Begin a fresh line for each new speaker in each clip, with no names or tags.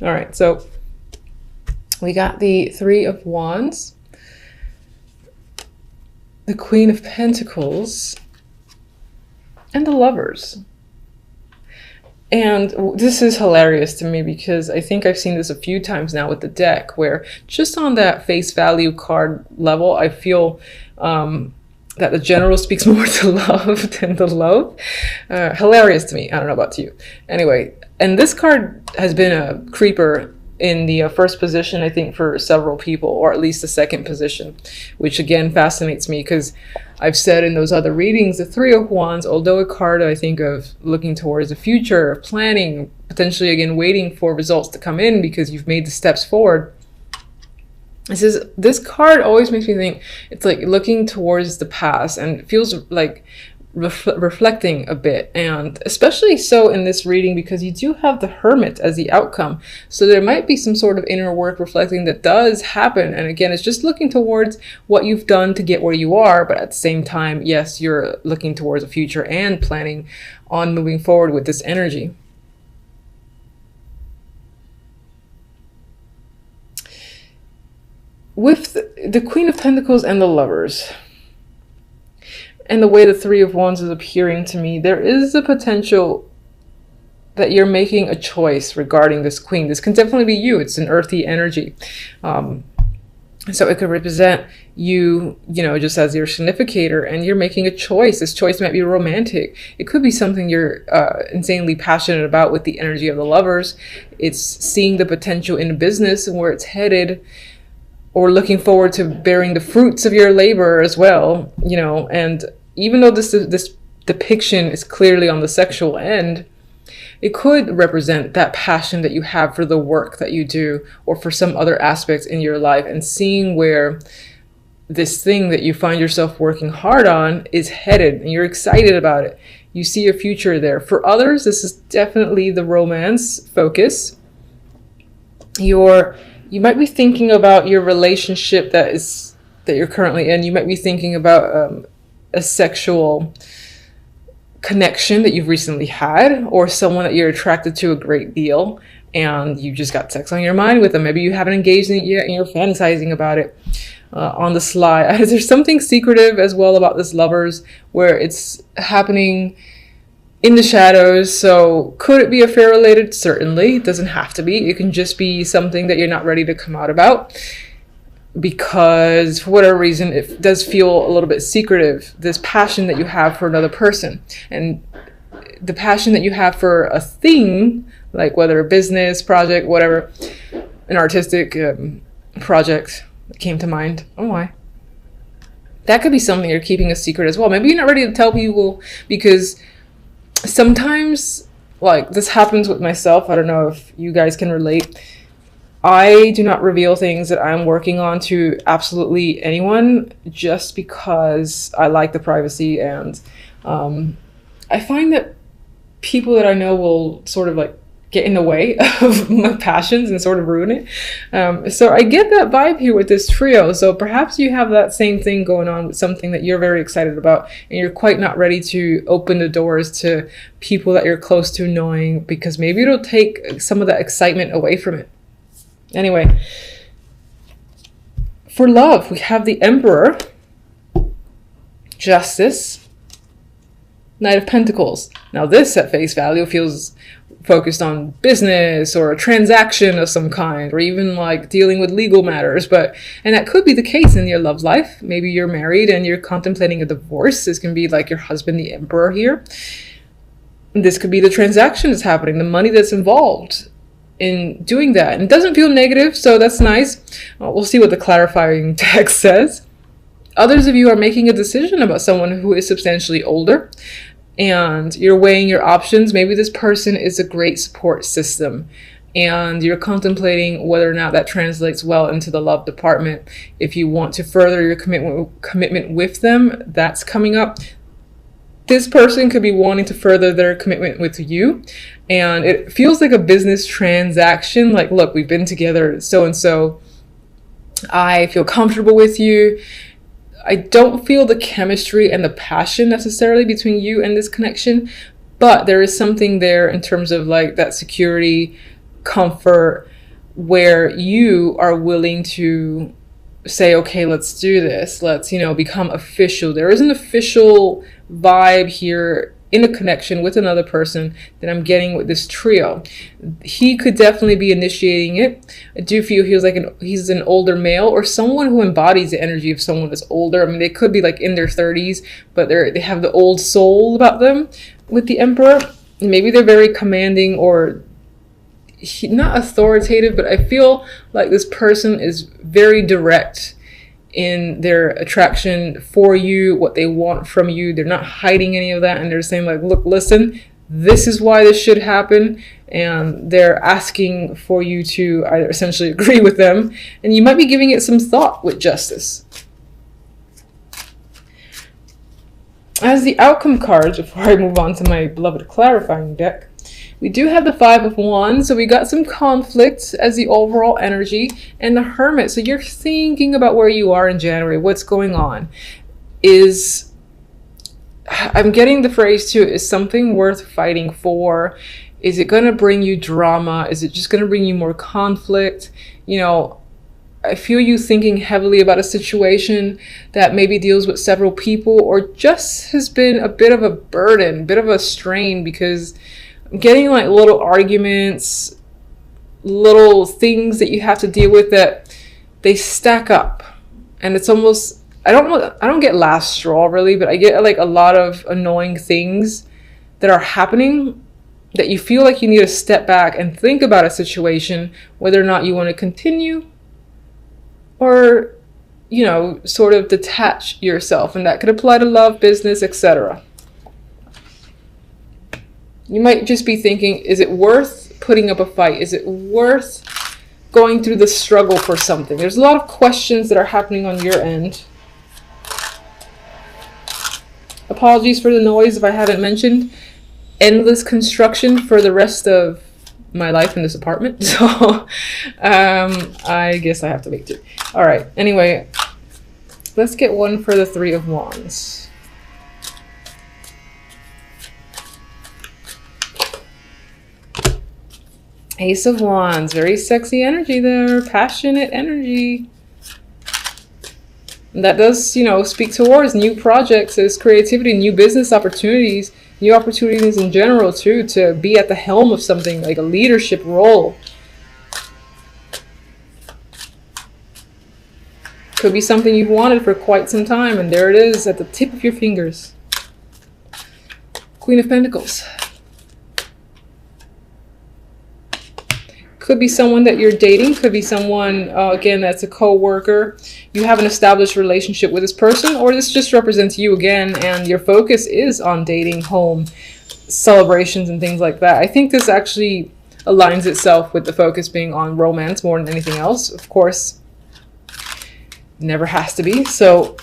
All right, so we got the Three of Wands, the Queen of Pentacles, and the Lovers. And this is hilarious to me because I think I've seen this a few times now with the deck, where just on that face value card level, I feel that the general speaks more to love than the loathe. Hilarious to me. I don't know about you. Anyway, and this card has been a creeper in the first position, I think, for several people, or at least the second position, which again fascinates me because I've said in those other readings, the Three of Wands, although a card I think of looking towards the future, planning, potentially again waiting for results to come in because you've made the steps forward. This card always makes me think it's like looking towards the past, and it feels like reflecting a bit, and especially so in this reading because you do have the Hermit as the outcome, so there might be some sort of inner work reflecting that does happen. And again, it's just looking towards what you've done to get where you are, but at the same time, yes, you're looking towards the future and planning on moving forward with this energy. With the Queen of Pentacles and the Lovers, and the way the Three of Wands is appearing to me, there is a potential that you're making a choice regarding this Queen. This can definitely be you. It's an earthy energy. So it could represent you, just as your significator, and you're making a choice. This choice might be romantic. It could be something you're insanely passionate about with the energy of the Lovers. It's seeing the potential in business and where it's headed, or looking forward to bearing the fruits of your labor as well, and even though this depiction is clearly on the sexual end, it could represent that passion that you have for the work that you do or for some other aspects in your life, and seeing where this thing that you find yourself working hard on is headed and you're excited about it. You see a future there. For others, this is definitely the romance focus. You might be thinking about your relationship that you're currently in. You might be thinking about a sexual connection that you've recently had, or someone that you're attracted to a great deal, and you just got sex on your mind with them. Maybe you haven't engaged in it yet and you're fantasizing about it on the sly. There's something secretive as well about this Lovers, where it's happening in the shadows. So could it be affair related? Certainly. It doesn't have to be. It can just be something that you're not ready to come out about because for whatever reason it does feel a little bit secretive, this passion that you have for another person, and the passion that you have for a thing, like whether a business project, whatever, an artistic project that came to mind. Oh my. That could be something you're keeping a secret as well. Maybe you're not ready to tell people because sometimes, like, this happens with myself. I don't know if you guys can relate. I do not reveal things that I'm working on to absolutely anyone just because I like the privacy, and I find that people that I know will sort of like get in the way of my passions and sort of ruin it. So I get that vibe here with this trio. So perhaps you have that same thing going on with something that you're very excited about, and you're quite not ready to open the doors to people that you're close to knowing, because maybe it'll take some of that excitement away from it. Anyway, for love, we have the Emperor, Justice, Knight of Pentacles. Now this at face value feels focused on business or a transaction of some kind, or even like dealing with legal matters, and that could be the case in your love life. Maybe you're married and you're contemplating a divorce. This can be like your husband, the Emperor here. This could be the transaction that's happening, the money that's involved in doing that. And it doesn't feel negative, so that's nice. We'll see what the clarifying text says. Others of you are making a decision about someone who is substantially older, and you're weighing your options. Maybe this person is a great support system, and you're contemplating whether or not that translates well into the love department. If you want to further your commitment with them, that's coming up. This person could be wanting to further their commitment with you, and it feels like a business transaction. Like, look, we've been together so-and-so. I feel comfortable with you. I don't feel the chemistry and the passion necessarily between you and this connection, but there is something there in terms of like that security, comfort where you are willing to say, okay, let's do this. Let's, become official. There is an official vibe here in a connection with another person that I'm getting with this trio. He could definitely be initiating it. I do feel he's an older male, or someone who embodies the energy of someone that's older. I mean, they could be like in their 30s, but they have the old soul about them with the Emperor. Maybe they're very commanding or not authoritative, but I feel like this person is very direct in their attraction for you, what they want from you. They're not hiding any of that, and they're saying like, look, listen, this is why this should happen, and they're asking for you to either essentially agree with them, and you might be giving it some thought with justice. As the outcome cards, before I move on to my beloved clarifying deck, we do have the Five of Wands, so we got some conflict as the overall energy, and the Hermit. So you're thinking about where you are in January, what's going on. I'm getting the phrase too, is something worth fighting for? Is it going to bring you drama? Is it just going to bring you more conflict? I feel you thinking heavily about a situation that maybe deals with several people, or just has been a bit of a burden, a bit of a strain, because I'm getting like little arguments, little things that you have to deal with that they stack up, and it's almost, I don't get last straw really, but I get like a lot of annoying things that are happening that you feel like you need to step back and think about a situation, whether or not you want to continue or, sort of detach yourself. And that could apply to love, business, etc. You might just be thinking, is it worth putting up a fight? Is it worth going through the struggle for something? There's a lot of questions that are happening on your end. Apologies for the noise if I haven't mentioned. Endless construction for the rest of my life in this apartment. So I guess I have to wait too. All right. Anyway, let's get one for the Three of Wands. Ace of Wands, very sexy energy there, passionate energy. And that does, speak towards new projects, as creativity, new business opportunities, new opportunities in general too, to be at the helm of something, like a leadership role. Could be something you've wanted for quite some time, and there it is at the tip of your fingers. Queen of Pentacles. Could be someone that you're dating. Could be someone, again, that's a co-worker. You have an established relationship with this person, or this just represents you again, and your focus is on dating, home, celebrations, and things like that. I think this actually aligns itself with the focus being on romance more than anything else. Of course, never has to be. So,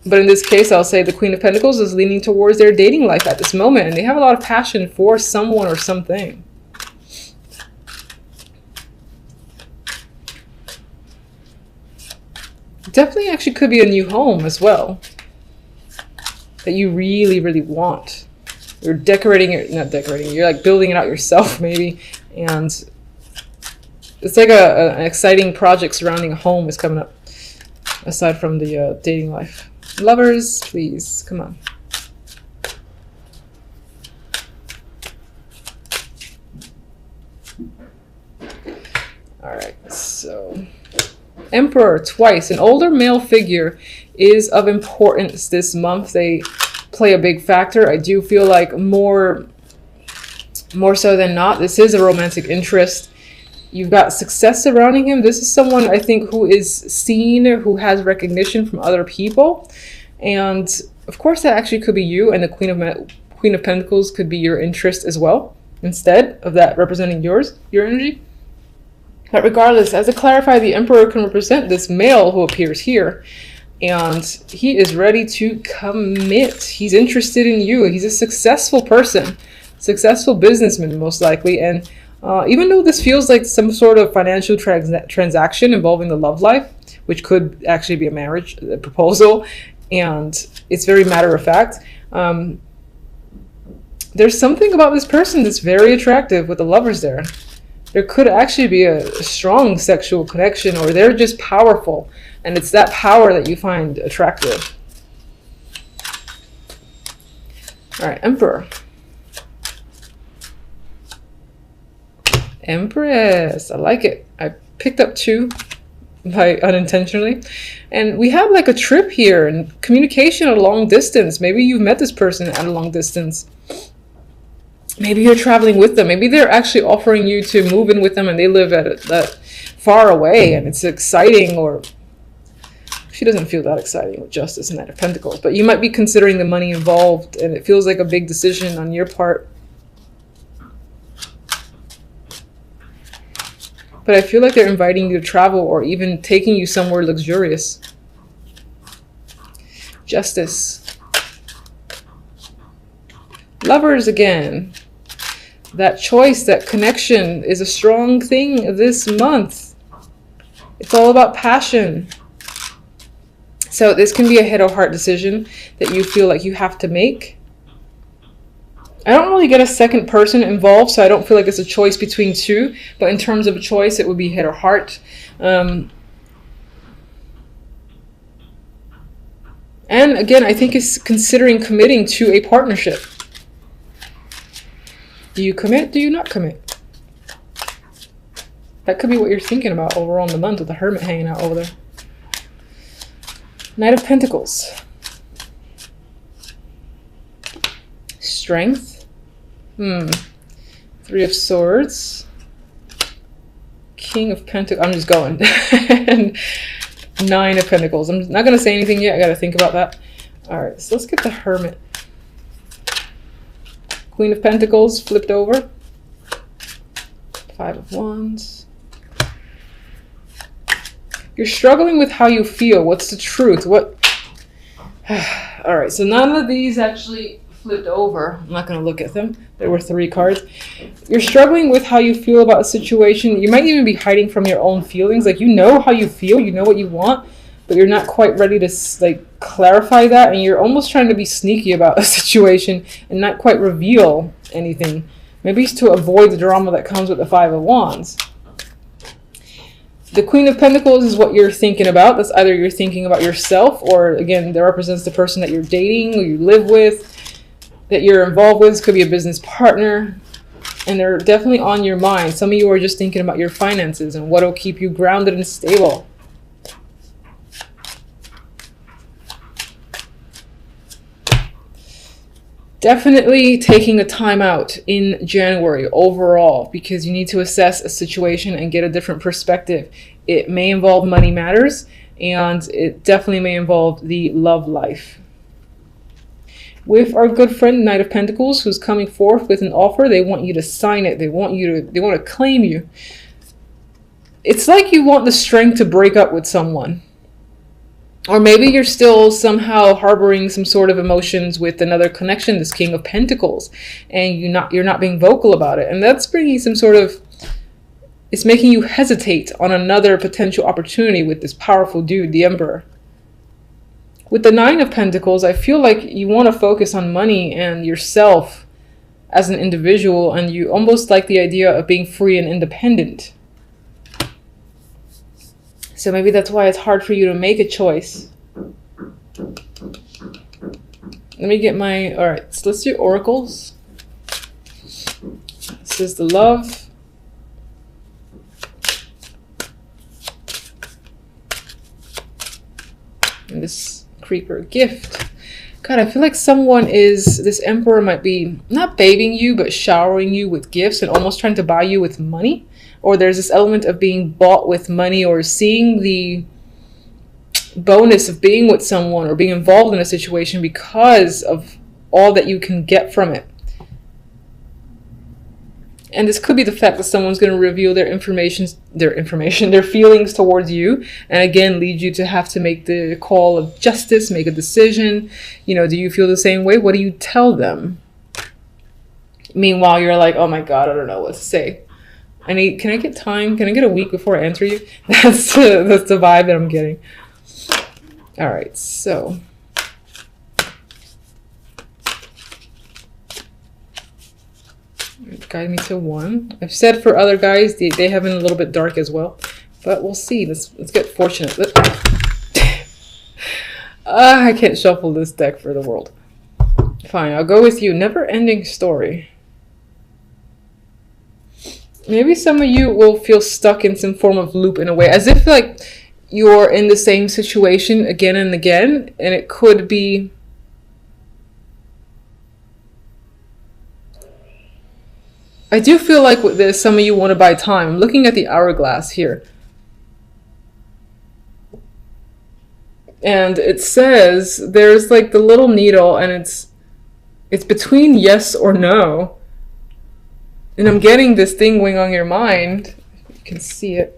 but in this case, I'll say the Queen of Pentacles is leaning towards their dating life at this moment, and they have a lot of passion for someone or something. Definitely actually could be a new home as well that you really, really want. You're decorating it, not decorating, you're like building it out yourself maybe. And it's like an exciting project surrounding a home is coming up, aside from the dating life. Lovers, please, come on. All right, so Emperor twice. An older male figure is of importance this month. They play a big factor. I do feel like more so than not, this is a romantic interest. You've got success surrounding him. This is someone, I think, who is seen, who has recognition from other people. And of course, that actually could be you, and the Queen of Pentacles could be your interest as well, instead of that representing your energy. But regardless, as I clarify, the Emperor can represent this male who appears here, and he is ready to commit. He's interested in you. He's a successful person, successful businessman most likely. And even though this feels like some sort of financial transaction involving the love life, which could actually be a marriage proposal, and it's very matter of fact, there's something about this person that's very attractive with the Lovers there. There could actually be a strong sexual connection, or they're just powerful, and it's that power that you find attractive. All right, Emperor. Empress, I like it. I picked up 2 by unintentionally. And we have like a trip here and communication at a long distance. Maybe you've met this person at a long distance. Maybe you're traveling with them. Maybe they're actually offering you to move in with them and they live at that far away and it's exciting, or she doesn't feel that exciting with Justice and Knight of Pentacles. But you might be considering the money involved and it feels like a big decision on your part. But I feel like they're inviting you to travel or even taking you somewhere luxurious. Justice. Lovers again. That choice, that connection is a strong thing this month. It's all about passion. So this can be a head or heart decision that you feel like you have to make. I don't really get a second person involved, so I don't feel like it's a choice between 2. But in terms of a choice, it would be head or heart. And again, I think it's considering committing to a partnership. Do you commit? Do you not commit? That could be what you're thinking about overall in the month with the Hermit hanging out over there. Knight of Pentacles. Strength. 3 of Swords. King of Pentacles. I'm just going. And 9 of Pentacles. I'm not going to say anything yet. I got to think about that. All right, so let's get the Hermit. Queen of Pentacles flipped over. 5 of Wands. You're struggling with how you feel. What's the truth? What? All right, so none of these actually flipped over. I'm not going to look at them. There were 3 cards. You're struggling with how you feel about a situation. You might even be hiding from your own feelings. Like, you know how you feel, you know what you want, but you're not quite ready to like clarify that, and you're almost trying to be sneaky about a situation and not quite reveal anything. Maybe it's to avoid the drama that comes with the 5 of Wands. The Queen of Pentacles is what you're thinking about. That's either you're thinking about yourself, or again, that represents the person that you're dating or you live with, that you're involved with. This could be a business partner, and they're definitely on your mind. Some of you are just thinking about your finances and what will keep you grounded and stable. Definitely taking a time out in January overall, because you need to assess a situation and get a different perspective. It may involve money matters, and it definitely may involve the love life. With our good friend Knight of Pentacles, who's coming forth with an offer, they want you to sign it. They want to claim you. It's like you want the strength to break up with someone. Or maybe you're still somehow harboring some sort of emotions with another connection, this King of Pentacles, and you're not being vocal about it. And that's bringing some sort of, it's making you hesitate on another potential opportunity with this powerful dude, the Emperor. With the 9 of Pentacles, I feel like you want to focus on money and yourself as an individual, and you almost like the idea of being free and independent. So maybe that's why it's hard for you to make a choice. Let me get my, all right, so let's do oracles. This is the Love. And this Creeper, Gift. God, I feel like this Emperor might be not babying you, but showering you with gifts and almost trying to buy you with money. Or there's this element of being bought with money, or seeing the bonus of being with someone or being involved in a situation because of all that you can get from it. And this could be the fact that someone's going to reveal their feelings towards you, and again lead you to have to make the call of justice, make a decision. You know, do you feel the same way? What do you tell them? Meanwhile, you're like, oh my God, I don't know what to say. Can I get time? Can I get a week before I answer you? That's the vibe that I'm getting. All right, so Guide me to 1. I've said for other guys, they have been a little bit dark as well. But we'll see. Let's get fortunate. I can't shuffle this deck for the world. Fine, I'll go with you. Never-ending story. Maybe some of you will feel stuck in some form of loop in a way. As if like you're in the same situation again and again. And it could be... I do feel like with this, some of you want to buy time. I'm looking at the hourglass here. And it says there's like the little needle and it's between yes or no. And I'm getting this thing going on your mind. You can see it.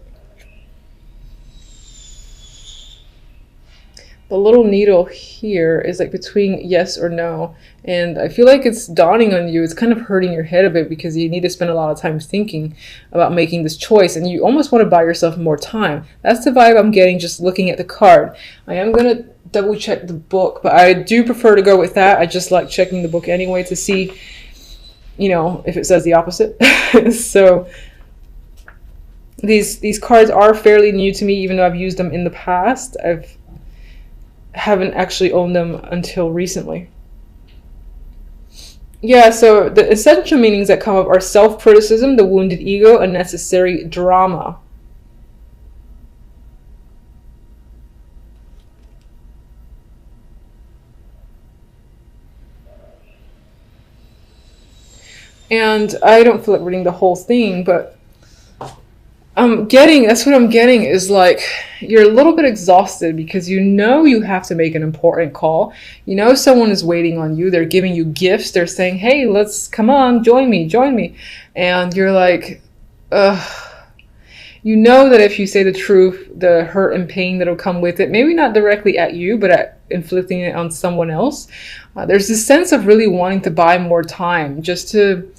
The little needle here is like between yes or no. And I feel like it's dawning on you. It's kind of hurting your head a bit because you need to spend a lot of time thinking about making this choice. And you almost want to buy yourself more time. That's the vibe I'm getting just looking at the card. I am going to double check the book, but I do prefer to go with that. I just like checking the book anyway to see, you know, if it says the opposite. So these cards are fairly new to me, even though I've used them in the past. Haven't actually owned them until recently. Yeah, so the essential meanings that come up are self-criticism, the wounded ego, unnecessary drama. And I don't feel like reading the whole thing, but that's what I'm getting is like, you're a little bit exhausted because you know you have to make an important call. You know someone is waiting on you. They're giving you gifts. They're saying, hey, come on, join me. And you're like, ugh. You know that if you say the truth, the hurt and pain that'll come with it, maybe not directly at you, but at inflicting it on someone else. There's this sense of really wanting to buy more time just to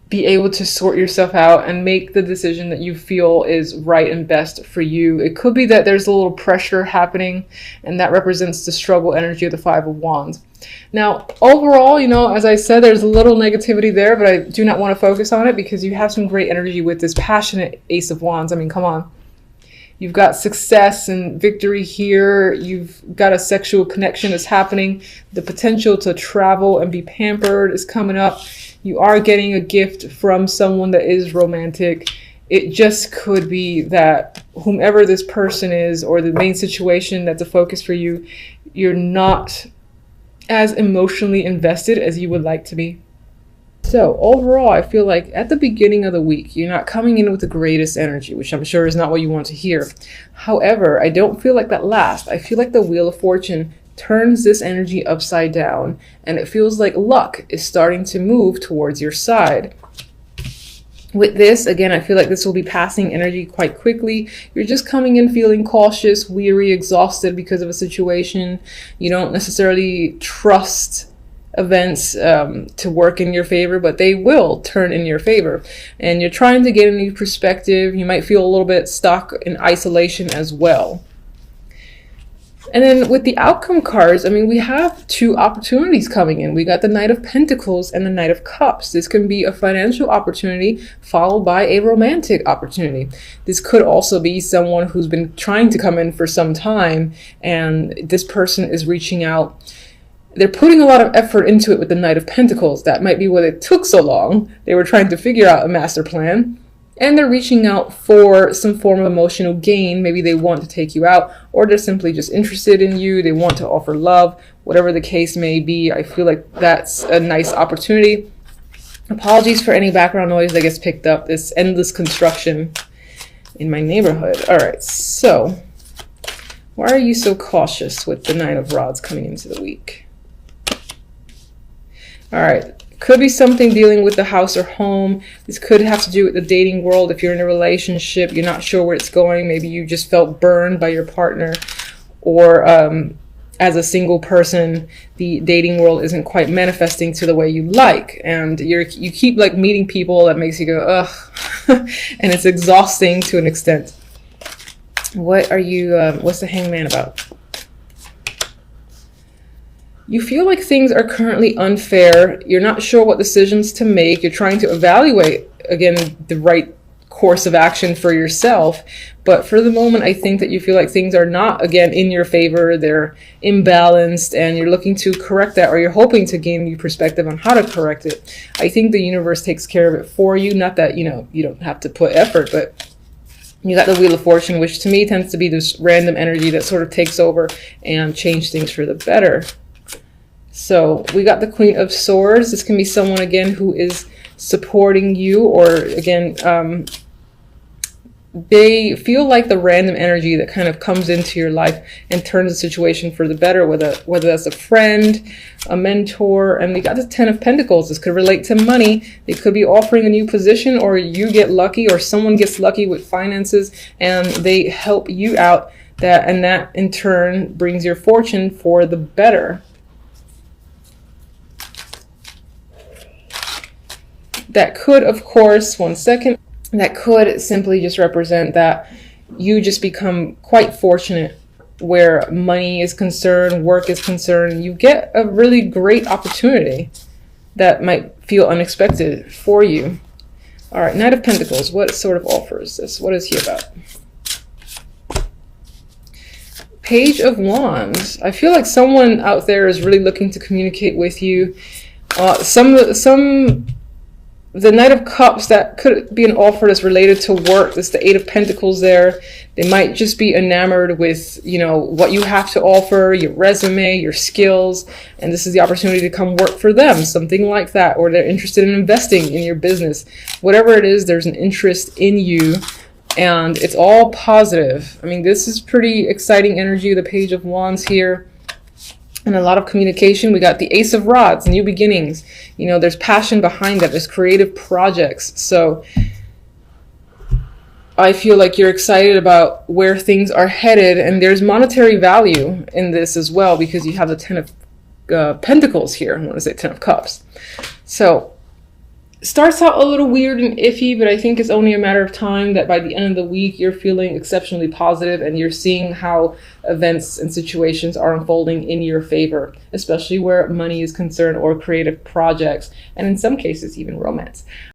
be able to sort yourself out and make the decision that you feel is right and best for you. It could be that there's a little pressure happening, and that represents the struggle energy of the Five of Wands. Now, overall, you know, as I said, there's a little negativity there, but I do not want to focus on it because you have some great energy with this passionate Ace of Wands. I mean, come on. You've got success and victory here. You've got a sexual connection that's happening. The potential to travel and be pampered is coming up. You are getting a gift from someone that is romantic. It just could be that whomever this person is or the main situation that's a focus for you, you're not as emotionally invested as you would like to be. So overall, I feel like at the beginning of the week, you're not coming in with the greatest energy, which I'm sure is not what you want to hear. However, I don't feel like that lasts. I feel like the Wheel of Fortune turns this energy upside down, and it feels like luck is starting to move towards your side. With this, again, I feel like this will be passing energy quite quickly. You're just coming in feeling cautious, weary, exhausted because of a situation. You don't necessarily trust events to work in your favor, but they will turn in your favor. And you're trying to get a new perspective. You might feel a little bit stuck in isolation as well. And then with the outcome cards, I mean, we have two opportunities coming in. We got the Knight of Pentacles and the Knight of Cups. This can be a financial opportunity followed by a romantic opportunity. This could also be someone who's been trying to come in for some time, and this person is reaching out. They're putting a lot of effort into it with the Knight of Pentacles. That might be why it took so long. They were trying to figure out a master plan. And they're reaching out for some form of emotional gain. Maybe they want to take you out, or they're simply just interested in you. They want to offer love, whatever the case may be. I feel like that's a nice opportunity. Apologies for any background noise that gets picked up. This endless construction in my neighborhood. All right, so why are you so cautious with the Nine of Rods coming into the week? All right. Could be something dealing with the house or home. This could have to do with the dating world. If you're in a relationship, you're not sure where it's going. Maybe you just felt burned by your partner. Or as a single person, the dating world isn't quite manifesting to the way you like. And you keep like meeting people that makes you go, ugh. And it's exhausting to an extent. What are you, what's the Hangman about? You feel like things are currently unfair. You're not sure what decisions to make. You're trying to evaluate, again, the right course of action for yourself. But for the moment, I think that you feel like things are not, again, in your favor. They're imbalanced, and you're looking to correct that, or you're hoping to gain new perspective on how to correct it. I think the universe takes care of it for you. Not that, you don't have to put effort, but you got the Wheel of Fortune, which to me tends to be this random energy that sort of takes over and change things for the better. So we got the Queen of Swords. This can be someone, again, who is supporting you, or again, they feel like the random energy that kind of comes into your life and turns the situation for the better, whether that's a friend, a mentor. And we got the Ten of Pentacles. This could relate to money. They could be offering a new position, or you get lucky, or someone gets lucky with finances and they help you out, and that in turn brings your fortune for the better. That could, of course, one second, that could simply just represent that you just become quite fortunate where money is concerned, work is concerned. You get a really great opportunity that might feel unexpected for you. All right, Knight of Pentacles, what sort of offer is this? What is he about? Page of Wands. I feel like someone out there is really looking to communicate with you. The Knight of Cups, that could be an offer that's related to work. There's the Eight of Pentacles there. They might just be enamored with, what you have to offer, your resume, your skills, and this is the opportunity to come work for them, something like that. Or they're interested in investing in your business. Whatever it is, there's an interest in you, and it's all positive. I mean, this is pretty exciting energy, the Page of Wands here. And a lot of communication. We got the Ace of Rods, new beginnings. There's passion behind that. There's creative projects. So I feel like you're excited about where things are headed. And there's monetary value in this as well, because you have the Ten of Pentacles here. I want to say Ten of Cups. So starts out a little weird and iffy, but I think it's only a matter of time that by the end of the week, you're feeling exceptionally positive and you're seeing how events and situations are unfolding in your favor, especially where money is concerned, or creative projects, and in some cases, even romance.